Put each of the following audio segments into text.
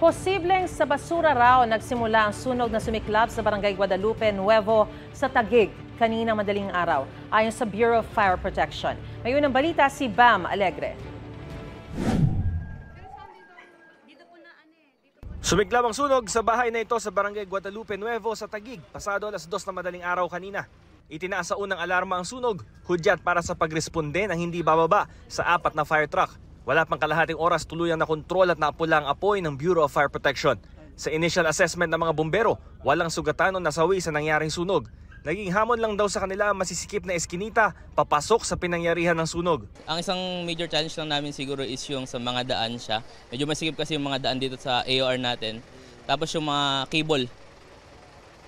Posibleng sa basura raw nagsimula ang sunog na sumiklab sa Barangay Guadalupe Nuevo sa Taguig kanina madaling araw, ayon sa Bureau of Fire Protection. Ngayon ang balita si Bam Alegre. Sumiklab ang sunog sa bahay na ito sa Barangay Guadalupe Nuevo sa Taguig pasado alas 2 na madaling araw kanina. Itinaas sa unang alarma ang sunog, hudyat para sa pagresponde ng hindi bababa sa 4 na fire truck. Wala pang kalahating oras tuluyang nakontrol at naapula ang apoy ng Bureau of Fire Protection. Sa initial assessment ng mga bumbero, walang sugatan o nasawi sa nangyaring sunog. Naging hamon lang daw sa kanila ang masisikip na eskinita papasok sa pinangyarihan ng sunog. Ang isang major challenge lang namin siguro is yung sa mga daan siya. Medyo masikip kasi yung mga daan dito sa AOR natin. Tapos yung mga cable.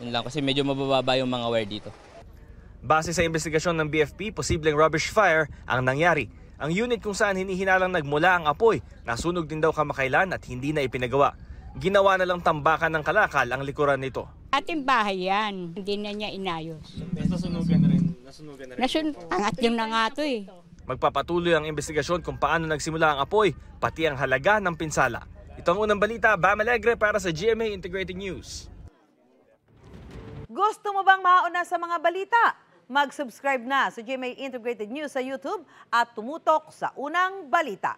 Yun lang kasi medyo mabababa yung mga wire dito. Base sa investigasyon ng BFP, posibleng rubbish fire ang nangyari. Ang unit kung saan hinihinalang nagmula ang apoy, nasunog din daw kamakailan at hindi na ipinagawa. Ginawa na lang tambakan ng kalakal ang likuran nito. Ating bahay yan, hindi na niya inayos. Nasunugan na rin. Angat yung na nga to eh. Magpapatuloy ang investigasyon kung paano nagsimula ang apoy, pati ang halaga ng pinsala. Ito ang unang balita, Bam Alegre para sa GMA Integrated News. Gusto mo bang mauna sa mga balita? Mag-subscribe na sa GMA Integrated News sa YouTube at tumutok sa unang balita.